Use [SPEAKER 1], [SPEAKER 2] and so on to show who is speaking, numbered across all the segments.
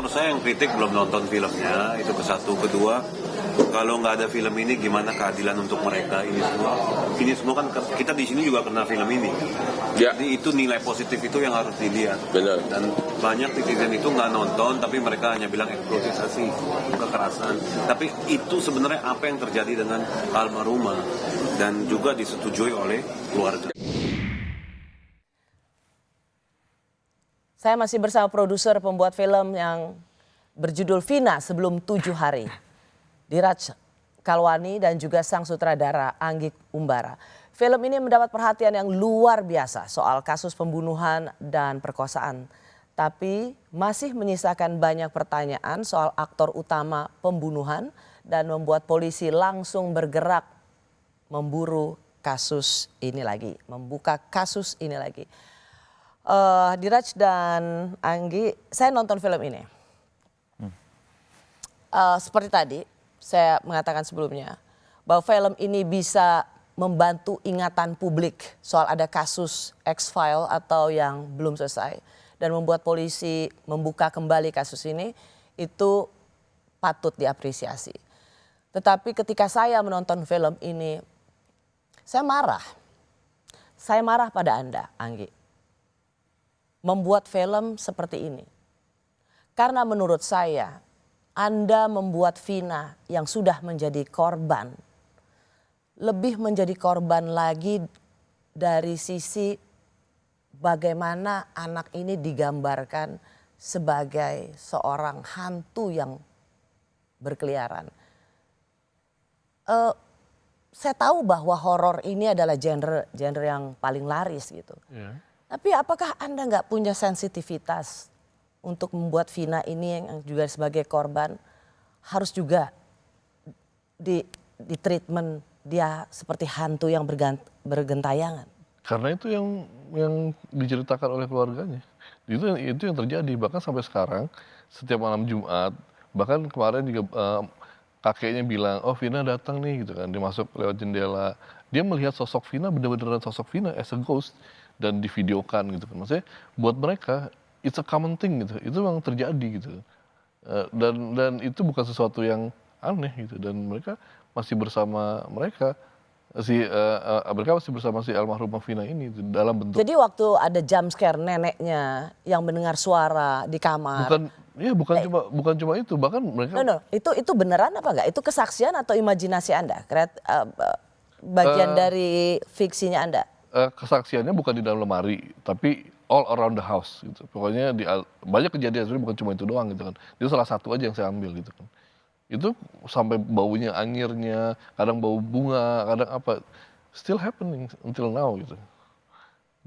[SPEAKER 1] menurut saya yang kritik belum nonton filmnya, itu ke satu. Kedua, kalau nggak ada film ini gimana keadilan untuk mereka ini semua? Ini semua kan kita di sini juga kena film ini.
[SPEAKER 2] Ya.
[SPEAKER 1] Jadi itu nilai positif itu yang harus dilihat.
[SPEAKER 2] Benar.
[SPEAKER 1] Dan banyak netizen itu nggak nonton, tapi mereka hanya bilang eksploitasi, kekerasan. Tapi itu sebenarnya apa yang terjadi dengan almarhumah dan juga disetujui oleh keluarga.
[SPEAKER 3] Saya masih bersama produser pembuat film yang berjudul Vina Sebelum 7 Hari. Diraj Kalwani dan juga sang sutradara Anggi Umbara. Film ini mendapat perhatian yang luar biasa soal kasus pembunuhan dan perkosaan. Tapi masih menyisakan banyak pertanyaan soal aktor utama pembunuhan dan membuat polisi langsung bergerak memburu kasus ini lagi, membuka kasus ini lagi. Diraj dan Anggi, saya nonton film ini. Seperti tadi saya mengatakan sebelumnya bahwa film ini bisa membantu ingatan publik soal ada kasus X-File atau yang belum selesai dan membuat polisi membuka kembali kasus ini, itu patut diapresiasi. Tetapi ketika saya menonton film ini, saya marah. Saya marah pada Anda, Anggi, membuat film seperti ini. Karena menurut saya, Anda membuat Vina yang sudah menjadi korban, lebih menjadi korban lagi dari sisi bagaimana anak ini digambarkan sebagai seorang hantu yang berkeliaran. Saya tahu bahwa horor ini adalah genre yang paling laris gitu. Yeah. Tapi apakah Anda nggak punya sensitivitas untuk membuat Vina ini yang juga sebagai korban harus juga di treatment dia seperti hantu yang bergentayangan?
[SPEAKER 4] Karena itu yang diceritakan oleh keluarganya. Itu yang terjadi, bahkan sampai sekarang setiap malam Jumat, bahkan kemarin juga kakeknya bilang, oh Vina datang nih gitu kan, dia masuk lewat jendela, dia melihat sosok Vina, benar-benar sosok Vina as a ghost dan divideokan gitu kan. Maksudnya buat mereka it's a common thing gitu, itu yang terjadi gitu. Dan itu bukan sesuatu yang aneh gitu, dan mereka masih bersama mereka masih bersama si almarhumah Vina ini gitu, dalam bentuk.
[SPEAKER 3] Jadi waktu ada jump scare neneknya yang mendengar suara di kamar.
[SPEAKER 4] Bukan cuma itu, bahkan mereka.
[SPEAKER 3] Itu beneran apa enggak? Itu kesaksian atau imajinasi Anda? Bagian dari fiksinya Anda?
[SPEAKER 4] Kesaksiannya bukan di dalam lemari, tapi all around the house gitu. Pokoknya banyak kejadian, sebenarnya bukan cuma itu doang gitu kan. Itu salah satu aja yang saya ambil gitu kan. Itu sampai baunya, anyirnya, kadang bau bunga, kadang apa, still happening until now gitu.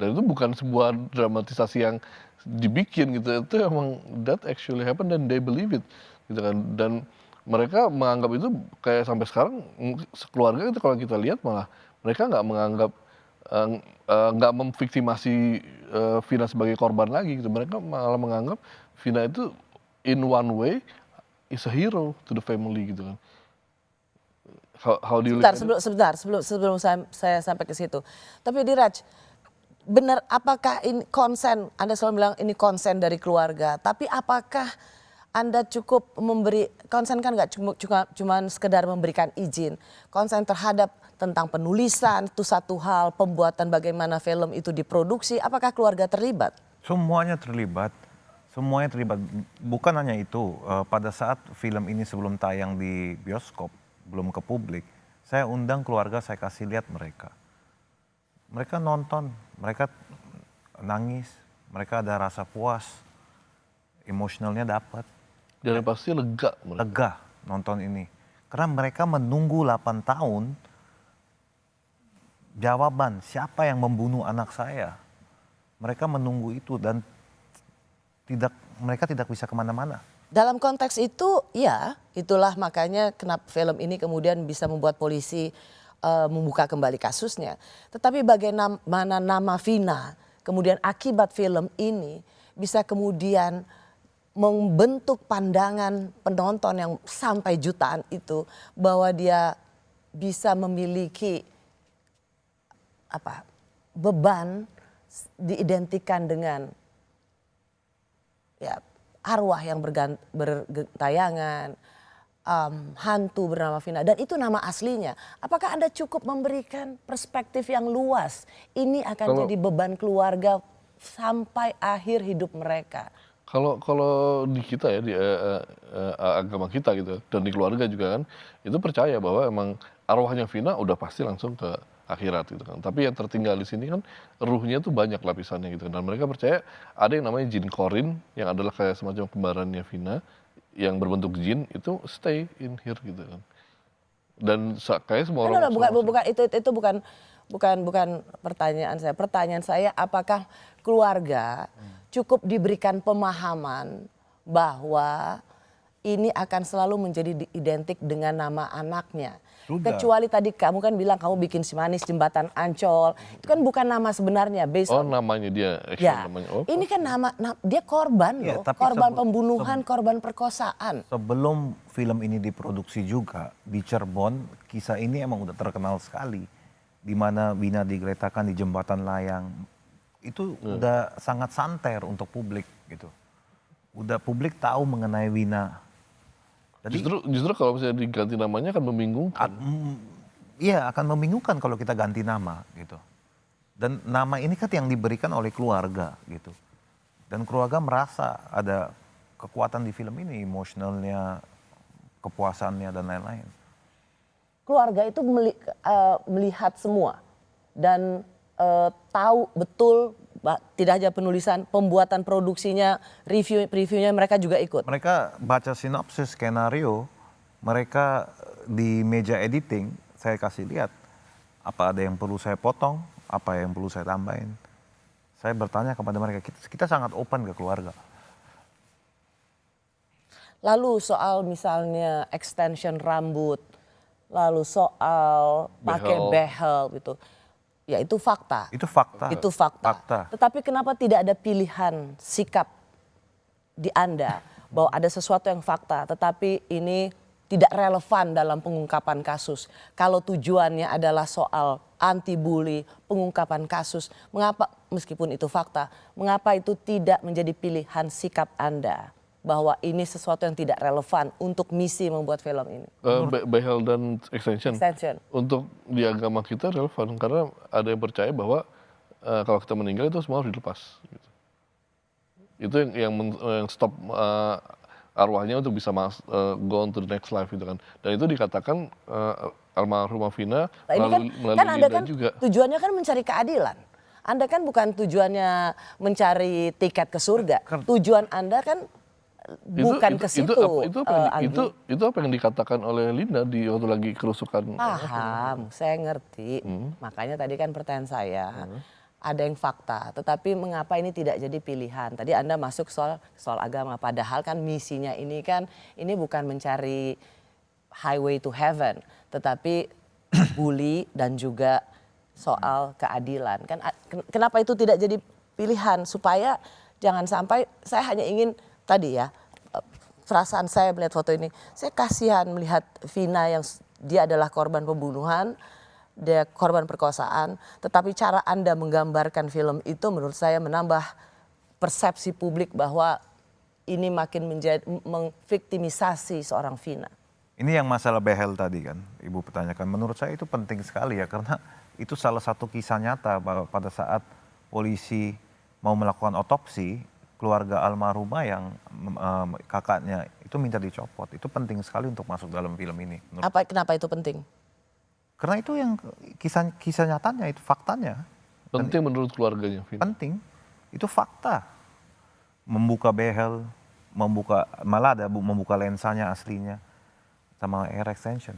[SPEAKER 4] Dan itu bukan sebuah dramatisasi yang dibikin gitu, itu emang that actually happen dan they believe it gitu kan. Dan mereka menganggap itu kayak sampai sekarang sekeluarga itu kalau kita lihat malah mereka nggak menganggap nggak memviktimasi Vina sebagai korban lagi gitu. Mereka malah menganggap Vina itu in one way is a hero to the family gitu kan.
[SPEAKER 3] Sebelum saya sampai ke situ. Tapi Diraj, benar apakah ini konsen, Anda selalu bilang ini konsen dari keluarga, tapi apakah Anda cukup memberi konsen, kan nggak cuma sekedar memberikan izin, konsen terhadap tentang penulisan itu satu hal, pembuatan bagaimana film itu diproduksi, apakah keluarga terlibat?
[SPEAKER 5] Semuanya terlibat, bukan hanya itu, pada saat film ini sebelum tayang di bioskop, belum ke publik, saya undang keluarga, saya kasih lihat mereka. Mereka nonton, mereka nangis, mereka ada rasa puas, emosionalnya dapat.
[SPEAKER 4] Dan pasti lega.
[SPEAKER 5] Lega nonton ini. Karena mereka menunggu 8 tahun jawaban siapa yang membunuh anak saya. Mereka menunggu itu dan mereka tidak bisa kemana-mana.
[SPEAKER 3] Dalam konteks itu ya, itulah makanya kenapa film ini kemudian bisa membuat polisi membuka kembali kasusnya. Tetapi bagaimana nama Vina kemudian akibat film ini bisa kemudian membentuk pandangan penonton yang sampai jutaan itu bahwa dia bisa memiliki beban diidentikan dengan arwah yang bergentayangan, hantu bernama Vina, dan itu nama aslinya. Apakah Anda cukup memberikan perspektif yang luas? Ini akan jadi beban keluarga sampai akhir hidup mereka.
[SPEAKER 4] Kalau di kita ya, di agama kita gitu, dan di keluarga juga kan, itu percaya bahwa emang arwahnya Vina udah pasti langsung ke akhirat gitu kan. Tapi yang tertinggal di sini kan ruhnya tuh banyak lapisannya gitu kan. Dan mereka percaya ada yang namanya jin korin, yang adalah kayak semacam kembarannya Vina, yang berbentuk jin, itu stay in here gitu kan. Dan kayak semua orang...
[SPEAKER 3] Itu bukan pertanyaan saya. Pertanyaan saya, apakah keluarga cukup diberikan pemahaman bahwa ini akan selalu menjadi identik dengan nama anaknya.
[SPEAKER 5] Sudah.
[SPEAKER 3] Kecuali tadi kamu kan bilang kamu bikin si manis jembatan Ancol. Itu kan bukan nama sebenarnya.
[SPEAKER 4] Namanya dia.
[SPEAKER 3] Ya,
[SPEAKER 4] namanya.
[SPEAKER 3] Ini kan dia korban
[SPEAKER 5] Ya,
[SPEAKER 3] loh.
[SPEAKER 5] tapi
[SPEAKER 3] Korban pembunuhan, korban perkosaan.
[SPEAKER 5] Sebelum film ini diproduksi juga, di Cirebon kisah ini emang udah terkenal sekali. Di mana Vina digeletakkan di jembatan layang. Itu udah sangat santer untuk publik gitu. Udah publik tahu mengenai Vina. Jadi,
[SPEAKER 4] Justru kalau misalnya diganti namanya akan membingungkan.
[SPEAKER 5] Iya, akan membingungkan kalau kita ganti nama gitu. Dan nama ini kan yang diberikan oleh keluarga gitu. Dan keluarga merasa ada kekuatan di film ini, emosionalnya, kepuasannya dan lain-lain.
[SPEAKER 3] Keluarga itu melihat semua dan tahu betul, tidak hanya penulisan, pembuatan produksinya, reviewnya mereka juga ikut.
[SPEAKER 5] Mereka baca sinopsis, skenario, mereka di meja editing, saya kasih lihat apa ada yang perlu saya potong, apa yang perlu saya tambahin. Saya bertanya kepada mereka, kita sangat open ke keluarga.
[SPEAKER 3] Lalu soal misalnya extension rambut, lalu soal pakai behel gitu. Ya itu fakta.
[SPEAKER 5] Itu fakta.
[SPEAKER 3] Itu fakta. Tetapi kenapa tidak ada pilihan sikap di Anda bahwa ada sesuatu yang fakta tetapi ini tidak relevan dalam pengungkapan kasus. Kalau tujuannya adalah soal anti bully, pengungkapan kasus, mengapa meskipun itu fakta, mengapa itu tidak menjadi pilihan sikap Anda? Bahwa ini sesuatu yang tidak relevan untuk misi membuat film ini.
[SPEAKER 4] Behel dan extension. Untuk di agama kita relevan karena ada yang percaya bahwa kalau kita meninggal itu semua harus dilepas. Gitu. Itu yang stop arwahnya untuk bisa go on to the next life gitu kan. Dan itu dikatakan almarhumah Vina melalui
[SPEAKER 3] Anda kan
[SPEAKER 4] juga.
[SPEAKER 3] Tujuannya kan mencari keadilan. Anda kan bukan tujuannya mencari tiket ke surga. Tujuan Anda kan bukan ke situ.
[SPEAKER 4] Itu apa yang dikatakan oleh Linda di waktu lagi kerusukan.
[SPEAKER 3] Paham, saya ngerti. Makanya tadi kan pertanyaan saya, ada yang fakta. Tetapi mengapa ini tidak jadi pilihan? Tadi Anda masuk soal agama. Padahal kan misinya ini kan, ini bukan mencari highway to heaven. Tetapi bully dan juga soal keadilan. Kenapa itu tidak jadi pilihan? Supaya jangan sampai, saya hanya ingin tadi ya, perasaan saya melihat foto ini, saya kasihan melihat Vina yang dia adalah korban pembunuhan, dia korban perkosaan, tetapi cara Anda menggambarkan film itu menurut saya menambah persepsi publik bahwa ini makin mengviktimisasi seorang Vina.
[SPEAKER 5] Ini yang masalah behel tadi kan, Ibu pertanyakan. Menurut saya itu penting sekali ya, karena itu salah satu kisah nyata bahwa pada saat polisi mau melakukan otopsi, keluarga almarhumah yang kakaknya itu minta dicopot. Itu penting sekali untuk masuk dalam film ini.
[SPEAKER 3] Kenapa itu penting?
[SPEAKER 5] Karena itu yang kisah nyatanya, itu faktanya.
[SPEAKER 4] Penting menurut keluarganya, Vina.
[SPEAKER 5] Penting, itu fakta. Membuka behel, membuka lensanya aslinya, sama air extension.